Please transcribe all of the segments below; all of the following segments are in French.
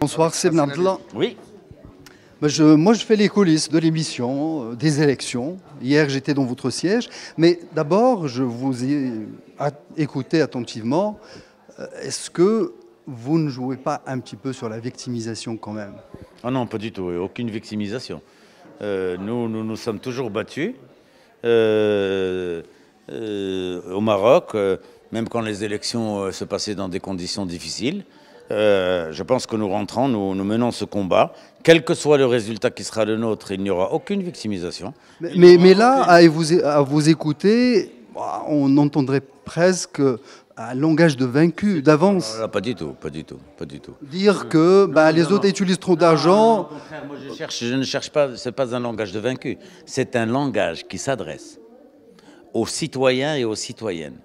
Bonsoir, c'est Ben Abdallah. Oui. Moi, je fais les coulisses de l'émission, des élections. Hier, j'étais dans votre siège. Mais d'abord, je vous ai écouté attentivement. Est-ce que vous ne jouez pas un petit peu sur la victimisation quand même? Ah non, pas du tout. Aucune victimisation. Nous sommes toujours battus au Maroc, même quand les élections se passaient dans des conditions difficiles. Je pense que nous rentrons, nous menons ce combat. Quel que soit le résultat qui sera le nôtre, il n'y aura aucune victimisation. Mais là, à vous écouter, on entendrait presque un langage de vaincu d'avance. Pas du tout, pas du tout, pas du tout. Dire que les autres utilisent trop d'argent. Au contraire, moi je ne cherche pas, c'est pas un langage de vaincu. C'est un langage qui s'adresse aux citoyens et aux citoyennes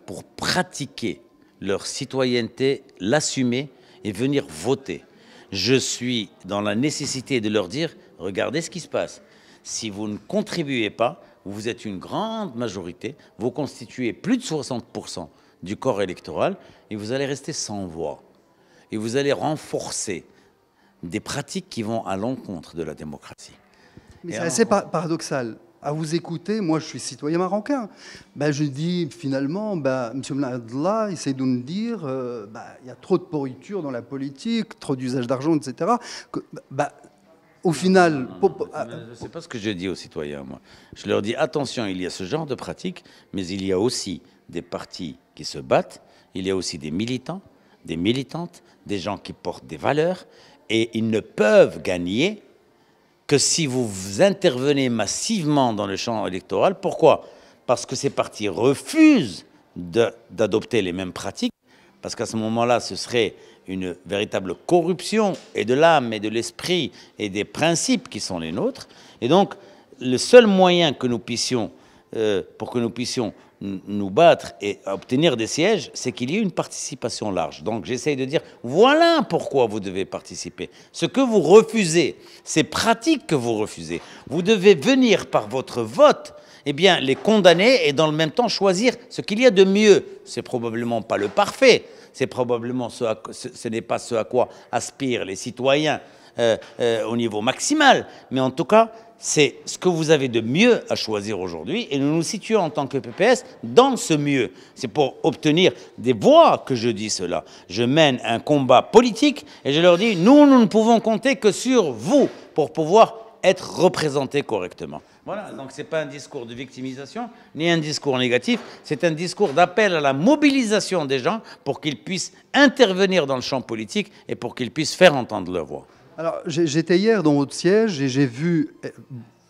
pour pratiquer leur citoyenneté, l'assumer et venir voter. Je suis dans la nécessité de leur dire, regardez ce qui se passe. Si vous ne contribuez pas, vous êtes une grande majorité, vous constituez plus de 60% du corps électoral et vous allez rester sans voix. Et vous allez renforcer des pratiques qui vont à l'encontre de la démocratie. Mais c'est assez paradoxal. À vous écouter, moi je suis citoyen marocain. Je dis finalement, M. Ben Abdallah essaie de nous dire il y a trop de pourriture dans la politique, trop d'usage d'argent, etc. Au final... Je ne sais pas ce que je dis aux citoyens, moi. Je leur dis, attention, il y a ce genre de pratiques, mais il y a aussi des partis qui se battent, il y a aussi des militants, des militantes, des gens qui portent des valeurs, et ils ne peuvent gagner que si vous intervenez massivement dans le champ électoral. Pourquoi? Parce que ces partis refusent d'adopter les mêmes pratiques, parce qu'à ce moment-là, ce serait une véritable corruption et de l'âme et de l'esprit et des principes qui sont les nôtres. Et donc, le seul moyen que nous puissions, pour que nous puissions nous battre et obtenir des sièges, c'est qu'il y ait une participation large. Donc j'essaye de dire, voilà pourquoi vous devez participer. Ce que vous refusez, ces pratiques que vous refusez, vous devez venir par votre vote, les condamner et dans le même temps choisir ce qu'il y a de mieux. C'est probablement pas le parfait, c'est probablement ce n'est pas ce à quoi aspirent les citoyens au niveau maximal, mais en tout cas, c'est ce que vous avez de mieux à choisir aujourd'hui et nous nous situons en tant que PPS dans ce mieux. C'est pour obtenir des voix que je dis cela. Je mène un combat politique et je leur dis, nous ne pouvons compter que sur vous pour pouvoir être représentés correctement. Voilà, donc ce n'est pas un discours de victimisation ni un discours négatif, c'est un discours d'appel à la mobilisation des gens pour qu'ils puissent intervenir dans le champ politique et pour qu'ils puissent faire entendre leur voix. Alors, j'étais hier dans votre siège et j'ai vu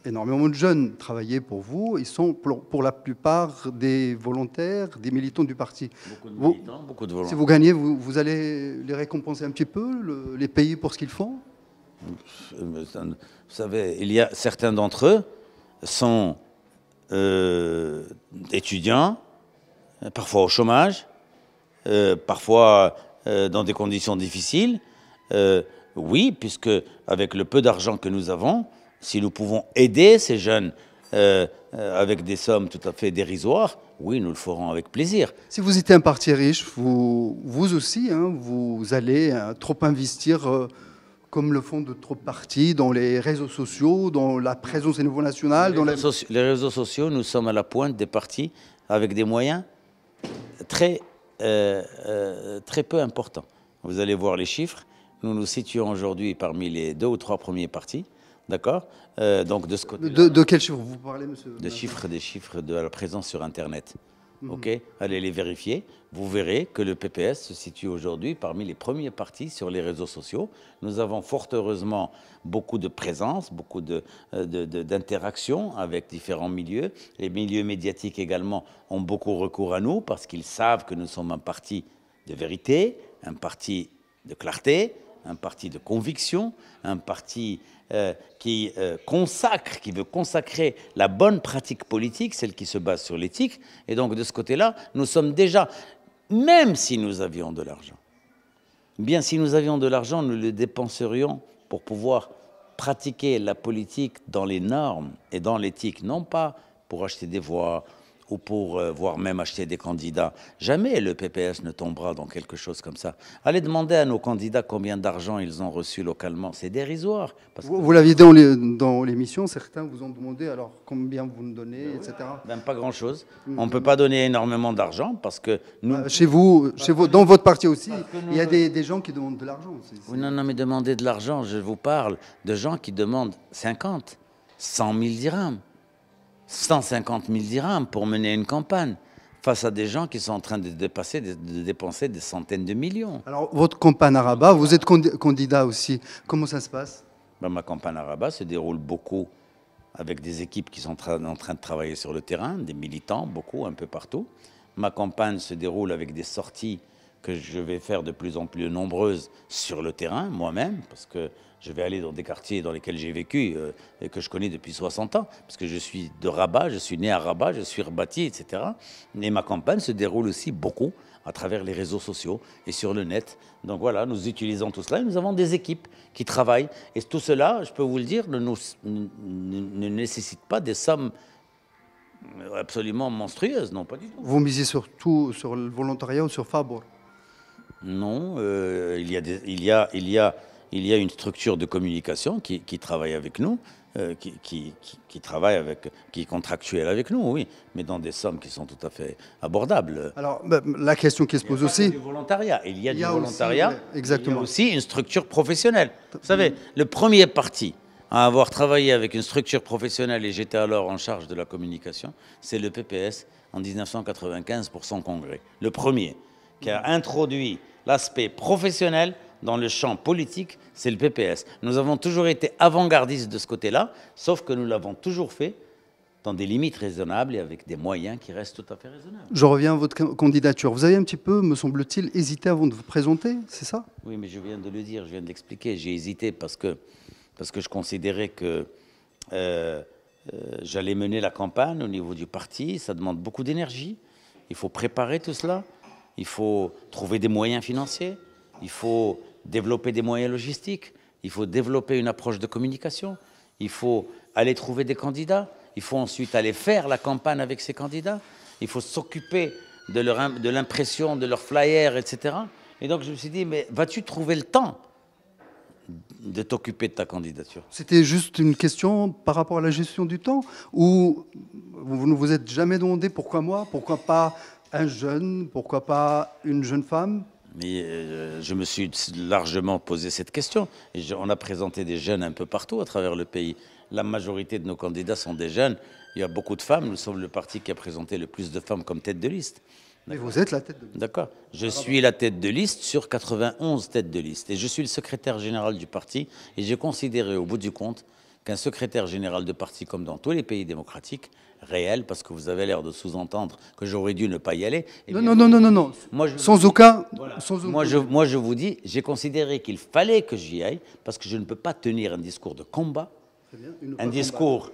énormément de jeunes travailler pour vous. Ils sont pour la plupart des volontaires, des militants du parti. Beaucoup de militants, beaucoup de volontaires. Si vous gagnez, vous allez les récompenser un petit peu, les payer pour ce qu'ils font? Vous savez, il y a certains d'entre eux sont étudiants, parfois au chômage, parfois dans des conditions difficiles. Oui, puisque avec le peu d'argent que nous avons, si nous pouvons aider ces jeunes avec des sommes tout à fait dérisoires, oui, nous le ferons avec plaisir. Si vous étiez un parti riche, vous aussi, vous allez trop investir, comme le font d'autres partis, dans les réseaux sociaux, dans la présence au niveau national. Les réseaux sociaux, nous sommes à la pointe des partis avec des moyens très peu importants. Vous allez voir les chiffres. Nous nous situons aujourd'hui parmi les 2 ou 3 premiers partis, d'accord? Donc de ce côté. De quels chiffres vous parlez, monsieur? Des chiffres de la présence sur Internet. Ok, allez les vérifier. Vous verrez que le PPS se situe aujourd'hui parmi les premiers partis sur les réseaux sociaux. Nous avons fort heureusement beaucoup de présence, beaucoup d'interactions avec différents milieux. Les milieux médiatiques également ont beaucoup recours à nous parce qu'ils savent que nous sommes un parti de vérité, un parti de clarté, un parti de conviction, un parti qui veut consacrer la bonne pratique politique, celle qui se base sur l'éthique. Et donc, de ce côté-là, nous sommes déjà, même si nous avions de l'argent, bien si nous avions de l'argent, nous le dépenserions pour pouvoir pratiquer la politique dans les normes et dans l'éthique, non pas pour acheter des voix ou pour voire même acheter des candidats. Jamais le PPS ne tombera dans quelque chose comme ça. Allez demander à nos candidats combien d'argent ils ont reçu localement. C'est dérisoire. Vous l'aviez dit dans l'émission, certains vous ont demandé alors combien vous nous donnez, etc. Même pas grand-chose. On ne peut pas donner énormément d'argent parce que nous... Chez vous, dans votre parti aussi, il y a des gens qui demandent de l'argent. Oui, non, mais demander de l'argent, je vous parle de gens qui demandent 50, 100 000 dirhams. 150 000 dirhams pour mener une campagne face à des gens qui sont en train de dépenser des centaines de millions. Alors, votre campagne à Rabat, vous êtes candidat aussi. Comment ça se passe? Ben, ma campagne à Rabat se déroule beaucoup avec des équipes qui sont en train de travailler sur le terrain, des militants, beaucoup, un peu partout. Ma campagne se déroule avec des sorties que je vais faire de plus en plus nombreuses sur le terrain, moi-même, parce que je vais aller dans des quartiers dans lesquels j'ai vécu et que je connais depuis 60 ans, parce que je suis de Rabat, je suis né à Rabat, je suis rebâti, etc. Et ma campagne se déroule aussi beaucoup à travers les réseaux sociaux et sur le net. Donc voilà, nous utilisons tout cela et nous avons des équipes qui travaillent. Et tout cela, je peux vous le dire, ne nécessite pas des sommes absolument monstrueuses, non, pas du tout. Vous misez surtout sur le volontariat ou sur Fabor? Non, il y a une structure de communication qui travaille avec nous, qui est contractuelle avec nous, oui, mais dans des sommes qui sont tout à fait abordables. Alors, la question qui se pose aussi... Il y a du volontariat. Il y a du volontariat. Aussi, ouais, exactement. Il y a aussi une structure professionnelle. Vous savez, le premier parti à avoir travaillé avec une structure professionnelle, et j'étais alors en charge de la communication, c'est le PPS en 1995 pour son congrès. Le premier qui a introduit l'aspect professionnel dans le champ politique, c'est le PPS. Nous avons toujours été avant-gardistes de ce côté-là, sauf que nous l'avons toujours fait dans des limites raisonnables et avec des moyens qui restent tout à fait raisonnables. Je reviens à votre candidature. Vous avez un petit peu, me semble-t-il, hésité avant de vous présenter, c'est ça? Oui, mais je viens de le dire, je viens de l'expliquer. J'ai hésité parce que je considérais que j'allais mener la campagne au niveau du parti. Ça demande beaucoup d'énergie. Il faut préparer tout cela. Il faut trouver des moyens financiers. Il faut développer des moyens logistiques. Il faut développer une approche de communication. Il faut aller trouver des candidats. Il faut ensuite aller faire la campagne avec ces candidats. Il faut s'occuper de l'impression de leurs flyers, etc. Et donc je me suis dit, mais vas-tu trouver le temps de t'occuper de ta candidature? C'était juste une question par rapport à la gestion du temps, ou vous ne vous êtes jamais demandé pourquoi moi, pourquoi pas un jeune, pourquoi pas une jeune femme? Mais je me suis largement posé cette question. Et on a présenté des jeunes un peu partout à travers le pays. La majorité de nos candidats sont des jeunes. Il y a beaucoup de femmes. Nous sommes le parti qui a présenté le plus de femmes comme tête de liste. Mais vous êtes la tête de liste. D'accord. Je suis la tête de liste sur 91 têtes de liste. Et je suis le secrétaire général du parti. Et j'ai considéré au bout du compte qu'un secrétaire général de parti, comme dans tous les pays démocratiques, réel, parce que vous avez l'air de sous-entendre que j'aurais dû ne pas y aller. Non. Sans aucun... Moi, je vous dis, j'ai considéré qu'il fallait que j'y aille, parce que je ne peux pas tenir un discours de combat, un discours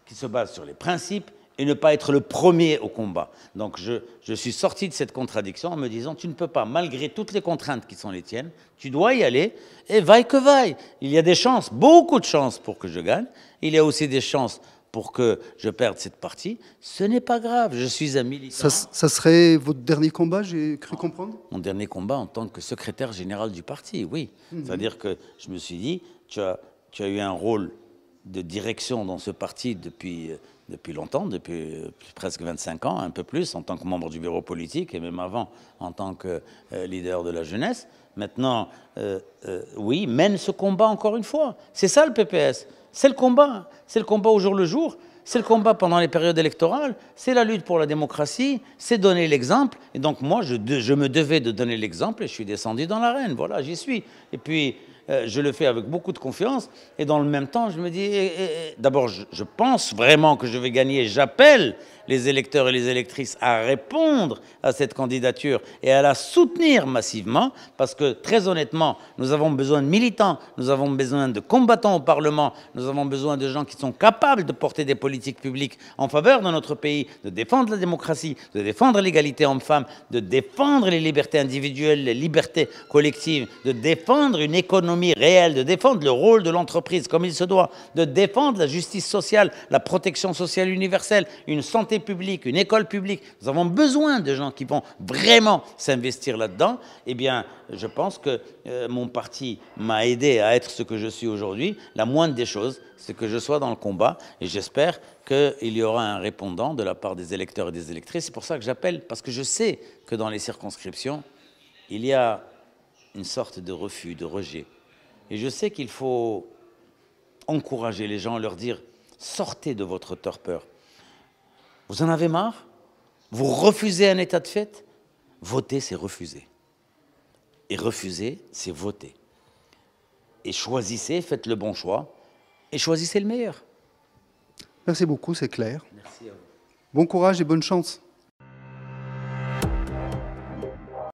qui se base sur les principes, et ne pas être le premier au combat. Donc je suis sorti de cette contradiction en me disant, tu ne peux pas, malgré toutes les contraintes qui sont les tiennes, tu dois y aller, et vaille que vaille. Il y a des chances, beaucoup de chances pour que je gagne, il y a aussi des chances pour que je perde cette partie. Ce n'est pas grave, je suis un militant. Ça serait votre dernier combat, j'ai cru comprendre? Mon dernier combat en tant que secrétaire général du parti, oui. C'est-à-dire que je me suis dit, tu as eu un rôle de direction dans ce parti depuis longtemps, depuis presque 25 ans, un peu plus, en tant que membre du bureau politique, et même avant, en tant que leader de la jeunesse. Maintenant, oui, mène ce combat encore une fois. C'est ça le PPS. C'est le combat au jour le jour. C'est le combat pendant les périodes électorales. C'est la lutte pour la démocratie. C'est donner l'exemple. Et donc moi, je me devais de donner l'exemple et je suis descendu dans l'arène. Voilà, j'y suis. Et puis, je le fais avec beaucoup de confiance. Et dans le même temps, je me dis, d'abord, je pense vraiment que je vais gagner. J'appelle les électeurs et les électrices à répondre à cette candidature et à la soutenir massivement, parce que, très honnêtement, nous avons besoin de militants, nous avons besoin de combattants au Parlement, nous avons besoin de gens qui sont capables de porter des politiques publiques en faveur de notre pays, de défendre la démocratie, de défendre l'égalité homme-femme, de défendre les libertés individuelles, les libertés collectives, de défendre une économie réelle, de défendre le rôle de l'entreprise comme il se doit, de défendre la justice sociale, la protection sociale universelle, une santé publique, une école publique, nous avons besoin de gens qui vont vraiment s'investir là-dedans, eh bien, je pense que mon parti m'a aidé à être ce que je suis aujourd'hui. La moindre des choses, c'est que je sois dans le combat, et j'espère qu'il y aura un répondant de la part des électeurs et des électrices. C'est pour ça que j'appelle, parce que je sais que dans les circonscriptions, il y a une sorte de refus, de rejet. Et je sais qu'il faut encourager les gens, leur dire « sortez de votre torpeur ». Vous en avez marre? Vous refusez un état de fait? Voter, c'est refuser. Et refuser, c'est voter. Et choisissez, faites le bon choix, et choisissez le meilleur. Merci beaucoup, c'est clair. Merci à vous. Bon courage et bonne chance.